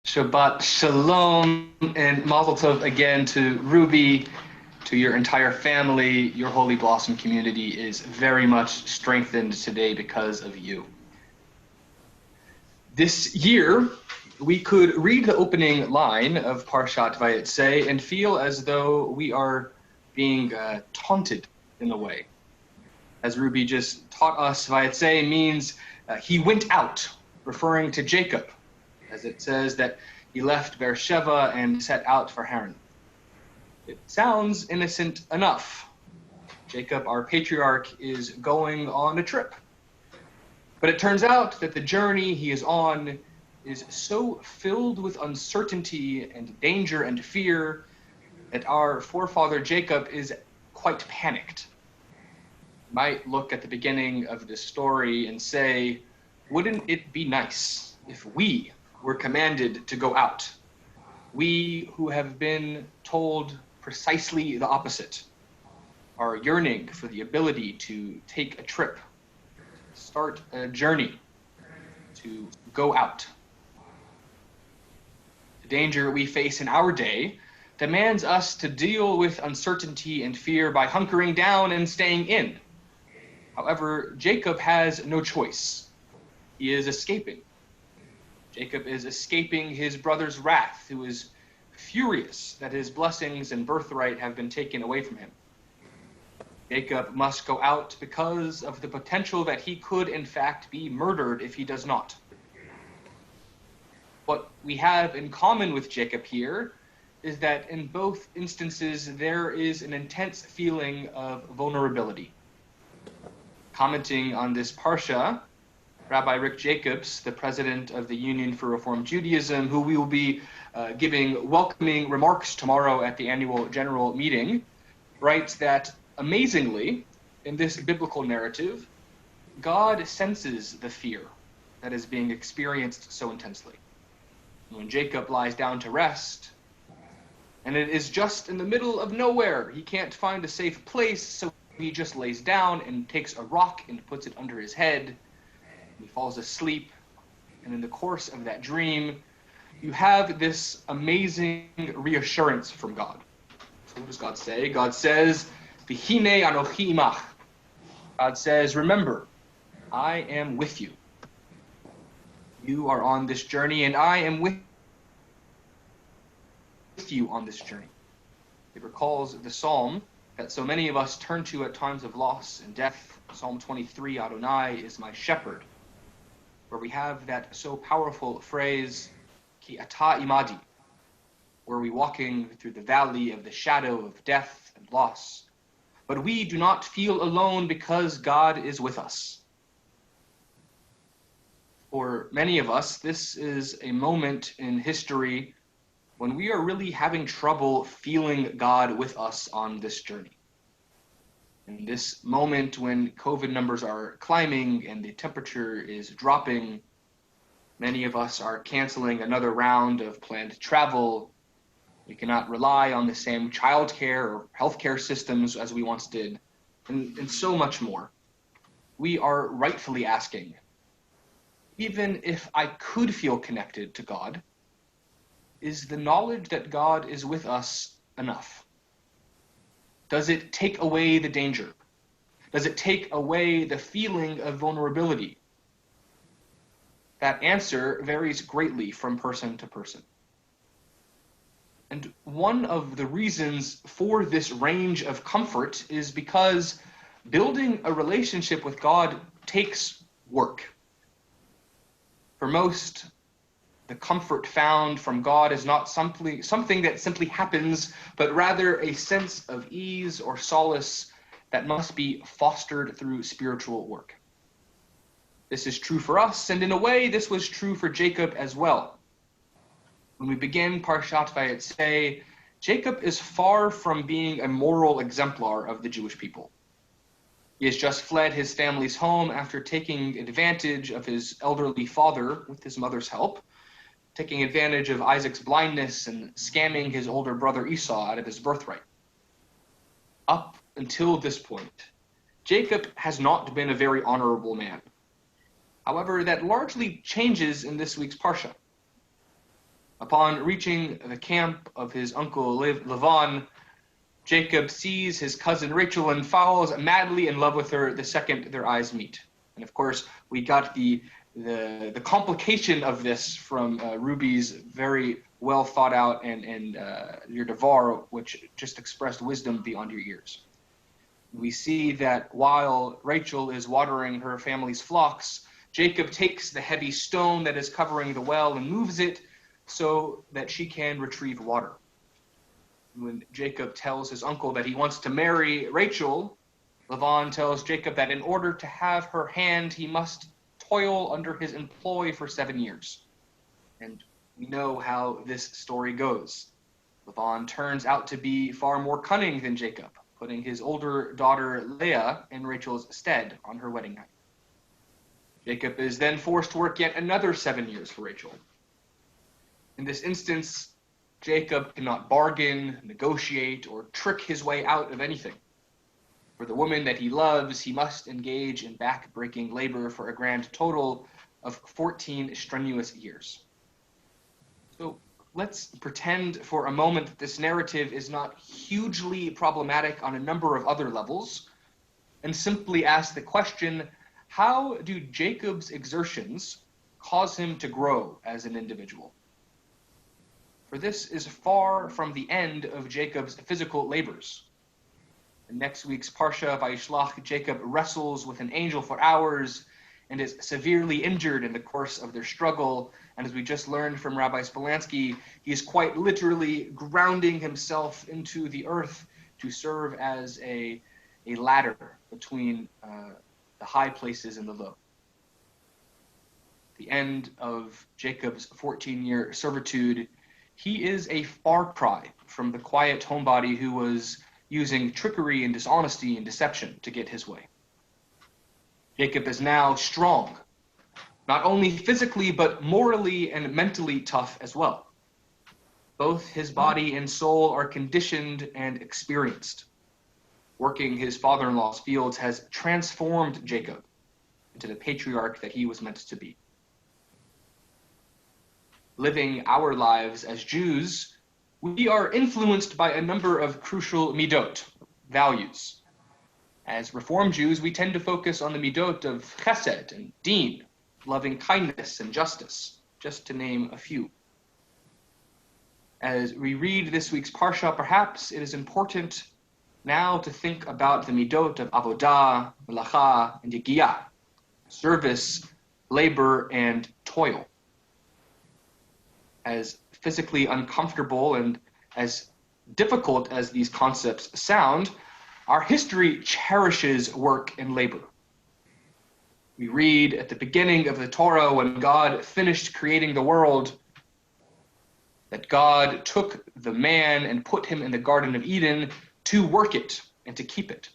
Shabbat Shalom and Mazel Tov again to Ruby, to your entire family. Your Holy Blossom community is very much strengthened today because of you. This year, we could read the opening line of Parshat Vayetze and feel as though we are being taunted in a way. As Ruby just taught us, Vayetze means he went out, referring to Jacob, as it says that he left Beersheba and set out for Haran. It sounds innocent enough. Jacob, our patriarch, is going on a trip. But it turns out that the journey he is on is so filled with uncertainty and danger and fear that our forefather Jacob is quite panicked. You might look at the beginning of this story and say, wouldn't it be nice if we were commanded to go out? We who have been told precisely the opposite are yearning for the ability to take a trip, start a journey, to go out. The danger we face in our day demands us to deal with uncertainty and fear by hunkering down and staying in. However, Jacob has no choice. He is escaping. Jacob is escaping his brother's wrath, who is furious that his blessings and birthright have been taken away from him. Jacob must go out because of the potential that he could, in fact, be murdered if he does not. What we have in common with Jacob here is that in both instances there is an intense feeling of vulnerability. Commenting on this parsha, Rabbi Rick Jacobs, the president of the Union for Reform Judaism, who we will be giving welcoming remarks tomorrow at the annual general meeting, writes that, amazingly, in this biblical narrative, God senses the fear that is being experienced so intensely. When Jacob lies down to rest, and it is just in the middle of nowhere, he can't find a safe place, so he just lays down and takes a rock and puts it under his head. He falls asleep, and in the course of that dream, you have this amazing reassurance from God. So what does God say? God says, V'hinei anochi imach. God says, remember, I am with you. You are on this journey, and I am with you on this journey. It recalls the psalm that so many of us turn to at times of loss and death. Psalm 23, Adonai is my shepherd, where we have that so powerful phrase, Ki ata imadi, where we walking through the valley of the shadow of death and loss. But we do not feel alone because God is with us. For many of us, this is a moment in history when we are really having trouble feeling God with us on this journey. In this moment when COVID numbers are climbing and the temperature is dropping, many of us are canceling another round of planned travel. We cannot rely on the same childcare or healthcare systems as we once did, and so much more. We are rightfully asking, even if I could feel connected to God, is the knowledge that God is with us enough? Does it take away the danger? Does it take away the feeling of vulnerability? That answer varies greatly from person to person. And one of the reasons for this range of comfort is because building a relationship with God takes work. For most, the comfort found from God is not something that simply happens, but rather a sense of ease or solace that must be fostered through spiritual work. This is true for us, and in a way, this was true for Jacob as well. When we begin Parshat Vayetze, Jacob is far from being a moral exemplar of the Jewish people. He has just fled his family's home after taking advantage of his elderly father with his mother's help, taking advantage of Isaac's blindness and scamming his older brother Esau out of his birthright. Up until this point, Jacob has not been a very honorable man. However, that largely changes in this week's Parsha. Upon reaching the camp of his uncle Laban, Jacob sees his cousin Rachel and falls madly in love with her the second their eyes meet. And of course, we got the complication of this from Ruby's very well thought out and your Devar, which just expressed wisdom beyond your ears. We see that while Rachel is watering her family's flocks, Jacob takes the heavy stone that is covering the well and moves it so that she can retrieve water. When Jacob tells his uncle that he wants to marry Rachel, Laban tells Jacob that in order to have her hand, he must toil under his employ for 7 years. And we know how this story goes. Laban turns out to be far more cunning than Jacob, putting his older daughter Leah in Rachel's stead on her wedding night. Jacob is then forced to work yet another 7 years for Rachel. In this instance, Jacob cannot bargain, negotiate, or trick his way out of anything. For the woman that he loves, he must engage in back-breaking labor for a grand total of 14 strenuous years. So let's pretend for a moment that this narrative is not hugely problematic on a number of other levels, and simply ask the question, how do Jacob's exertions cause him to grow as an individual? For this is far from the end of Jacob's physical labors. In next week's Parsha Vayishlach, Jacob wrestles with an angel for hours and is severely injured in the course of their struggle. And as we just learned from Rabbi Spolansky, he is quite literally grounding himself into the earth to serve as a ladder between the high places and the low. The end of Jacob's 14-year servitude, he is a far cry from the quiet homebody who was using trickery and dishonesty and deception to get his way. Jacob is now strong, not only physically, but morally and mentally tough as well. Both his body and soul are conditioned and experienced. Working his father-in-law's fields has transformed Jacob into the patriarch that he was meant to be. Living our lives as Jews, we are influenced by a number of crucial midot, values. As Reform Jews, we tend to focus on the midot of chesed and din, loving kindness and justice, just to name a few. As we read this week's Parsha, perhaps it is important now to think about the midot of avodah, melacha, and yigiyah, service, labor, and toil. As physically uncomfortable and as difficult as these concepts sound, our history cherishes work and labor. We read at the beginning of the Torah, when God finished creating the world, that God took the man and put him in the Garden of Eden to work it and to keep it.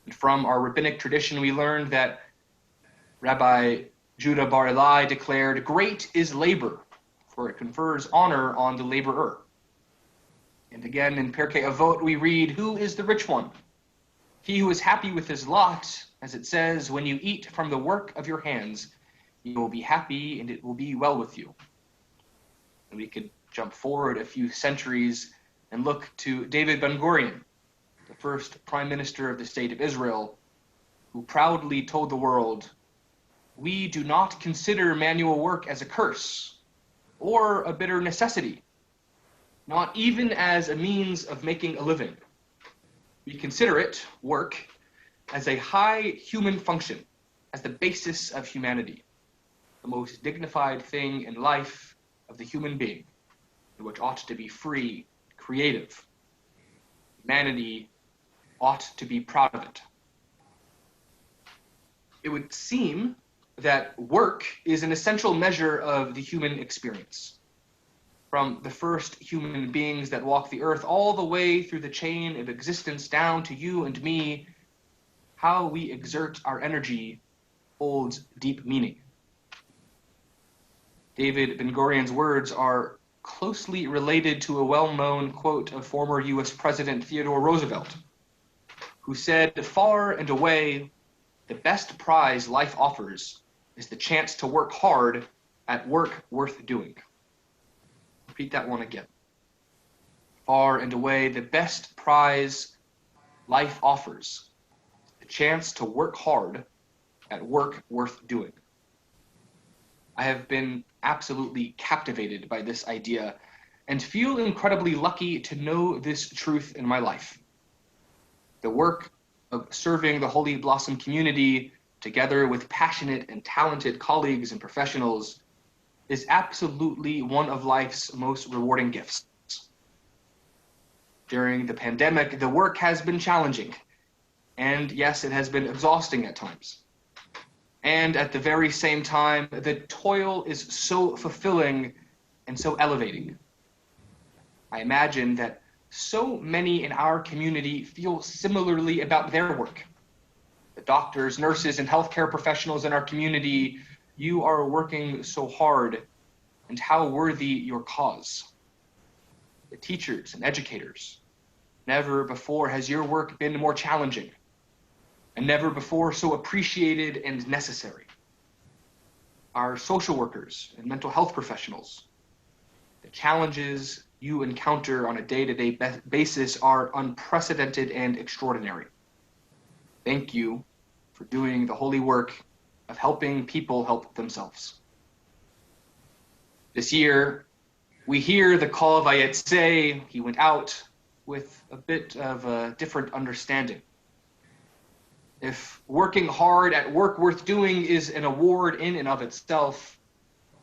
And from our rabbinic tradition, we learned that Rabbi Judah Bar Elai declared, "Great is labor, for it confers honor on the laborer." And again, in Pirkei Avot, we read, "Who is the rich one? He who is happy with his lot, as it says, when you eat from the work of your hands, you will be happy and it will be well with you." And we could jump forward a few centuries and look to David Ben-Gurion, the first prime minister of the state of Israel, who proudly told the world, "We do not consider manual work as a curse or a bitter necessity, not even as a means of making a living. We consider it, work, as a high human function, as the basis of humanity, the most dignified thing in life of the human being, and which ought to be free, creative. Humanity ought to be proud of it." It would seem that work is an essential measure of the human experience. From the first human beings that walk the earth all the way through the chain of existence down to you and me, how we exert our energy holds deep meaning. David Ben-Gurion's words are closely related to a well-known quote of former U.S. President Theodore Roosevelt, who said, "Far and away, the best prize life offers is the chance to work hard at work worth doing." Repeat that one again. Far and away, the best prize life offers, the chance to work hard at work worth doing. I have been absolutely captivated by this idea and feel incredibly lucky to know this truth in my life. The work of serving the Holy Blossom community, together with passionate and talented colleagues and professionals, is absolutely one of life's most rewarding gifts. During the pandemic, the work has been challenging, and yes, it has been exhausting at times. And at the very same time, the toil is so fulfilling and so elevating. I imagine that so many in our community feel similarly about their work. The doctors, nurses, and healthcare professionals in our community, you are working so hard, and how worthy your cause. The teachers and educators, never before has your work been more challenging, and never before so appreciated and necessary. Our social workers and mental health professionals, the challenges you encounter on a day-to-day basis are unprecedented and extraordinary. Thank you for doing the holy work of helping people help themselves. This year, we hear the call of Vayetze. He went out with a bit of a different understanding. If working hard at work worth doing is an award in and of itself,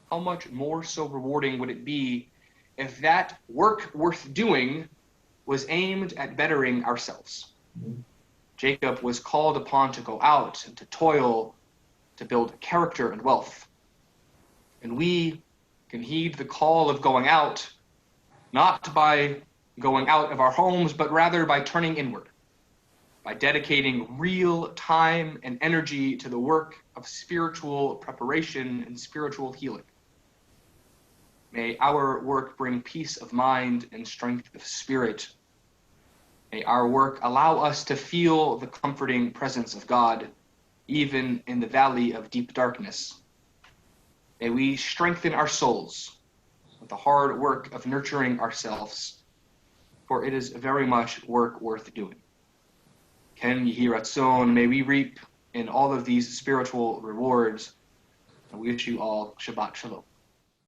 how much more so rewarding would it be if that work worth doing was aimed at bettering ourselves? Jacob was called upon to go out and to toil, to build character and wealth. And we can heed the call of going out, not by going out of our homes, but rather by turning inward, by dedicating real time and energy to the work of spiritual preparation and spiritual healing. May our work bring peace of mind and strength of spirit. May our work allow us to feel the comforting presence of God, even in the valley of deep darkness. May we strengthen our souls with the hard work of nurturing ourselves, for it is very much work worth doing. Ken Yehi Ratzon, may we reap in all of these spiritual rewards. And we wish you all Shabbat Shalom.